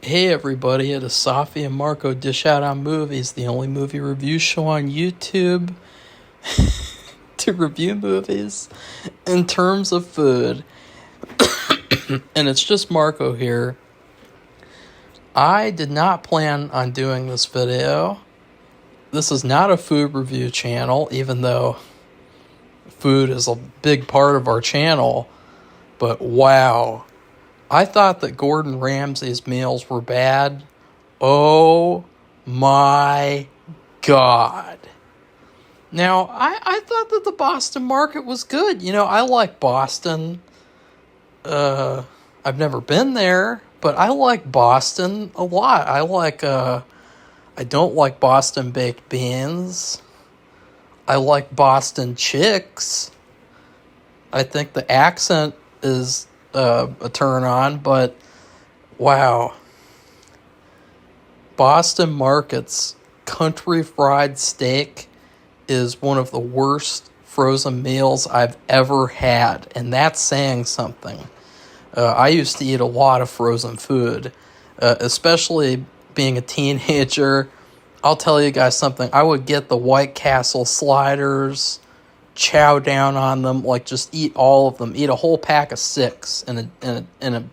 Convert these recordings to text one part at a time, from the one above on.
Hey everybody, it is Safi and Marco Dish Out on Movies, the only movie review show on YouTube to review movies in terms of food. And it's just Marco here. I did not plan on doing this video. This is not a food review channel, even though food is a big part of our channel. But wow, I thought that Gordon Ramsay's meals were bad. Oh my God. Now, I thought that the Boston market was good. You know, I like Boston. I've never been there, but I like Boston a lot. I don't like Boston baked beans. I like Boston chicks. I think the accent is a turn on, but wow. Boston Market's country fried steak is one of the worst frozen meals I've ever had, and that's saying something. I used to eat a lot of frozen food, especially being a teenager. I'll tell you guys something. I would get the White Castle sliders, chow down on them, like just eat all of them, eat a whole pack of 6 in an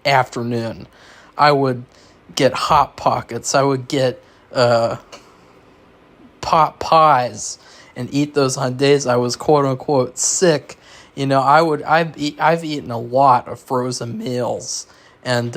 afternoon. I would get Hot Pockets. I would get pot pies and eat those on days I was quote unquote sick. You know, I've eaten a lot of frozen meals, and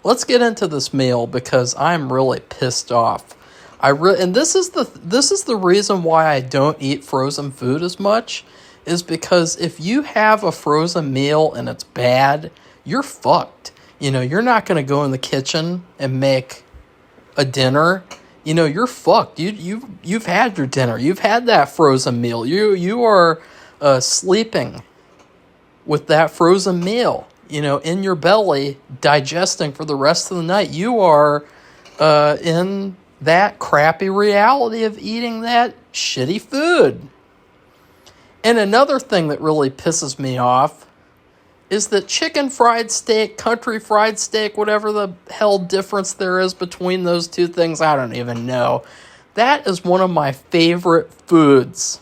let's get into this meal because I'm really pissed off. And this is the reason why I don't eat frozen food as much, is because if you have a frozen meal and it's bad, you're fucked. You know, you're not going to go in the kitchen and make a dinner. You know, you're fucked. You've had your dinner. You've had that frozen meal. You are sleeping with that frozen meal, you know, in your belly, digesting for the rest of the night. You are in that crappy reality of eating that shitty food. And another thing that really pisses me off is that chicken fried steak, country fried steak, whatever the hell difference there is between those two things, I don't even know. That is one of my favorite foods.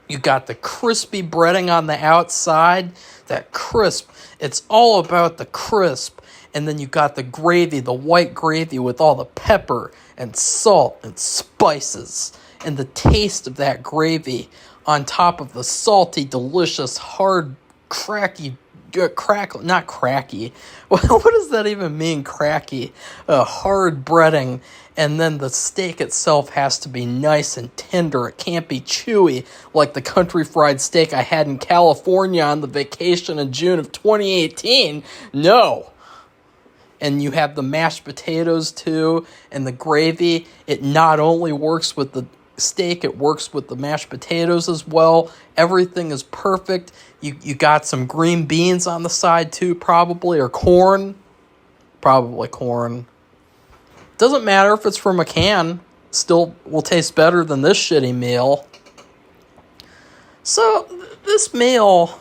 You got the crispy breading on the outside, that crisp. It's all about the crisp. And then you got the gravy, the white gravy with all the pepper and salt and spices. And the taste of that gravy on top of the salty, delicious, hard, not cracky. What does that even mean, cracky? Hard breading. And then the steak itself has to be nice and tender. It can't be chewy like the country fried steak I had in California on the vacation in June of 2018. No. And you have the mashed potatoes too, and the gravy. It not only works with the steak, it works with the mashed potatoes as well. Everything is perfect. You got some green beans on the side too, probably, or corn. Probably corn. Doesn't matter if it's from a can. Still will taste better than this shitty meal. So, this meal,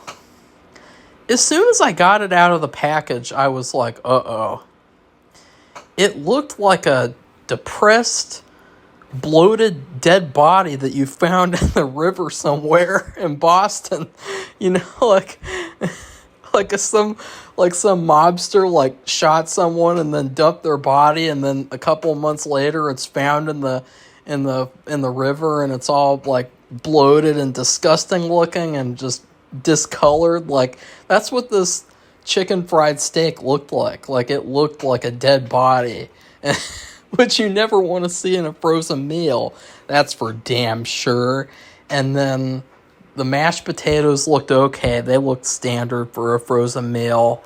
as soon as I got it out of the package, I was like, uh-oh. It looked like a depressed, bloated, dead body that you found in the river somewhere in Boston. You know, some mobster like shot someone and then dumped their body, and then a couple of months later it's found in the river, and it's all like bloated and disgusting looking and just discolored. Like, that's what this chicken fried steak looked like. Like, it looked like a dead body, which you never want to see in a frozen meal. That's for damn sure. And then the mashed potatoes looked okay. They looked standard for a frozen meal.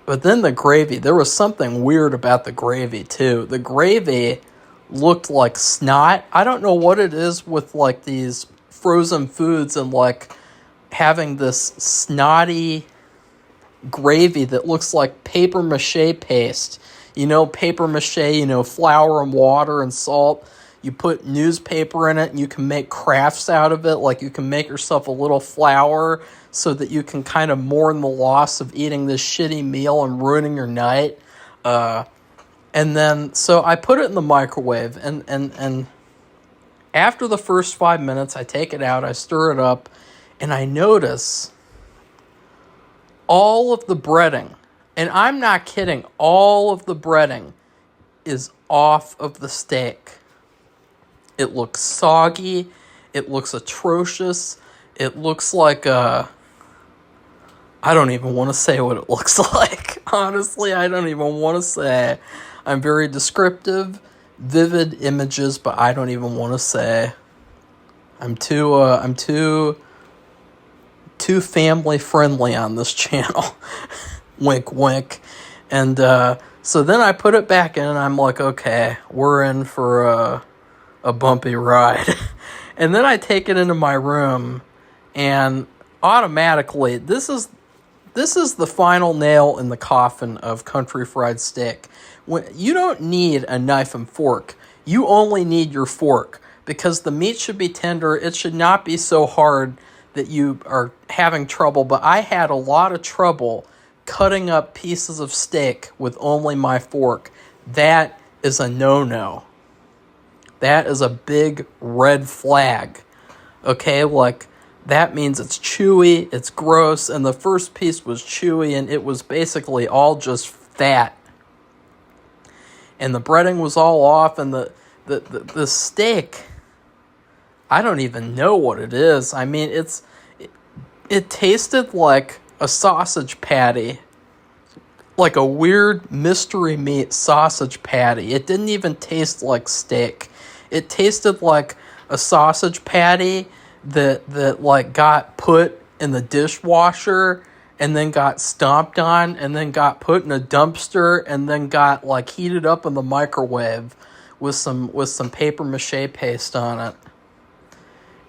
But then the gravy, there was something weird about the gravy too. The gravy looked like snot. I don't know what it is with like these frozen foods and like having this snotty gravy that looks like paper mache paste. You know, paper mache, flour and water and salt. You put newspaper in it and you can make crafts out of it. Like, you can make yourself a little flower so that you can kind of mourn the loss of eating this shitty meal and ruining your night. And then, so I put it in the microwave, and after the first 5 minutes, I take it out, I stir it up, and I notice all of the breading, and I'm not kidding, all of the breading is off of the steak. It looks soggy, it looks atrocious, it looks like I don't even want to say what it looks like. Honestly, I don't even want to say. I'm very descriptive, vivid images, but I don't even want to say. I'm too family friendly on this channel. Wink, wink. And so then I put it back in, and I'm like, okay, we're in for a bumpy ride. And then I take it into my room, and automatically, this is the final nail in the coffin of country fried steak. You don't need a knife and fork. You only need your fork, because the meat should be tender. It should not be so hard that you are having trouble. But I had a lot of trouble cutting up pieces of steak with only my fork. That is a no-no. That is a big red flag. Okay, like, that means it's chewy, it's gross, and the first piece was chewy, and it was basically all just fat. And the breading was all off, and the steak, I don't even know what it is. I mean, it tasted like a sausage patty, like a weird mystery meat sausage patty. It didn't even taste like steak. It tasted like a sausage patty that like got put in the dishwasher and then got stomped on and then got put in a dumpster and then got like heated up in the microwave with some paper mache paste on it.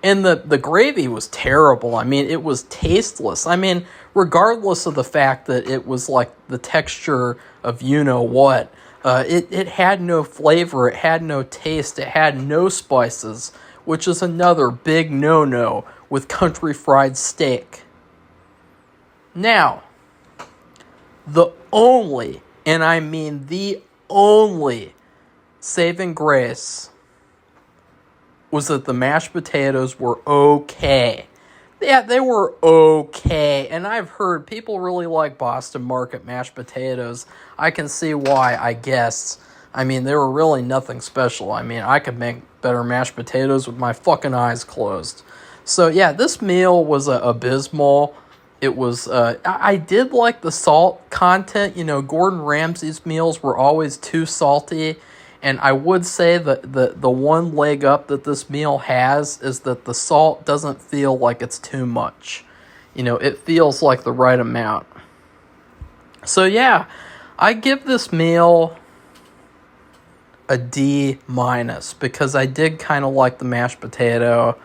And the gravy was terrible. I mean, it was tasteless. I mean, regardless of the fact that it was like the texture of you-know-what, it had no flavor, it had no taste, it had no spices, which is another big no-no with country fried steak. Now, the only, and I mean the only, saving grace was that the mashed potatoes were okay. Yeah, they were okay. And I've heard people really like Boston Market mashed potatoes. I can see why, I guess. I mean, they were really nothing special. I mean, I could make better mashed potatoes with my fucking eyes closed. So, yeah, this meal was abysmal. It was, I did like the salt content. You know, Gordon Ramsay's meals were always too salty. And I would say that the one leg up that this meal has is that the salt doesn't feel like it's too much. You know, it feels like the right amount. So yeah, I give this meal a D- because I did kind of like the mashed potato.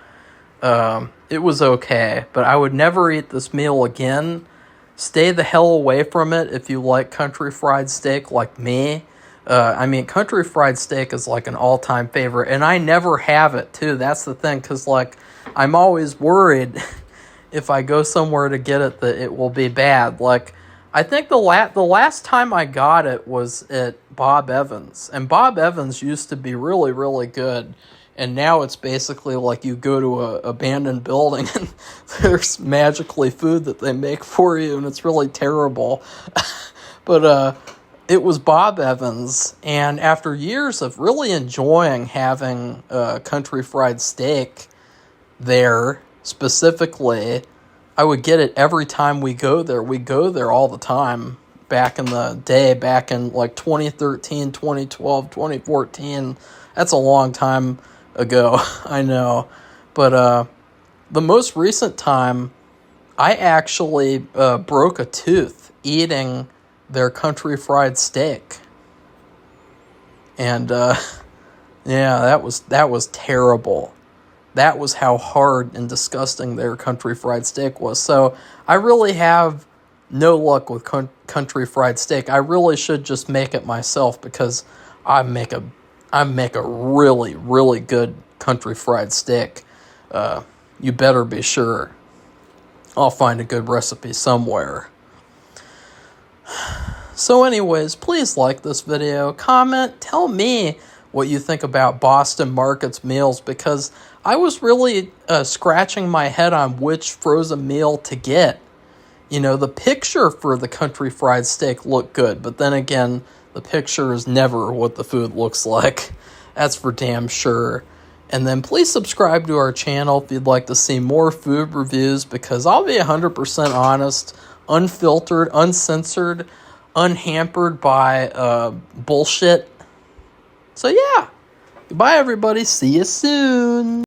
It was okay, but I would never eat this meal again. Stay the hell away from it if you like country fried steak like me. I mean, country fried steak is like an all-time favorite, and I never have it, too. That's the thing, because, like, I'm always worried if I go somewhere to get it that it will be bad. Like, I think the last time I got it was at Bob Evans, and Bob Evans used to be really, really good, and now it's basically like you go to a abandoned building, and there's magically food that they make for you, and it's really terrible. But, it was Bob Evans, and after years of really enjoying having country fried steak there specifically, I would get it every time we go there. We go there all the time back in the day, back in like 2013, 2012, 2014. That's a long time ago, I know. But the most recent time, I actually broke a tooth eating their country fried steak. And yeah, that was terrible. That was how hard and disgusting their country fried steak was. So I really have no luck with country fried steak. I really should just make it myself, because I make a really, really good country fried steak. You better be sure. I'll find a good recipe somewhere. So anyways, please like this video, comment, tell me what you think about Boston Market's meals, because I was really scratching my head on which frozen meal to get. You know, the picture for the country fried steak looked good, but then again, the picture is never what the food looks like. That's for damn sure. And then please subscribe to our channel if you'd like to see more food reviews, because I'll be 100% honest, unfiltered, uncensored, unhampered by bullshit. So yeah, goodbye everybody, see you soon.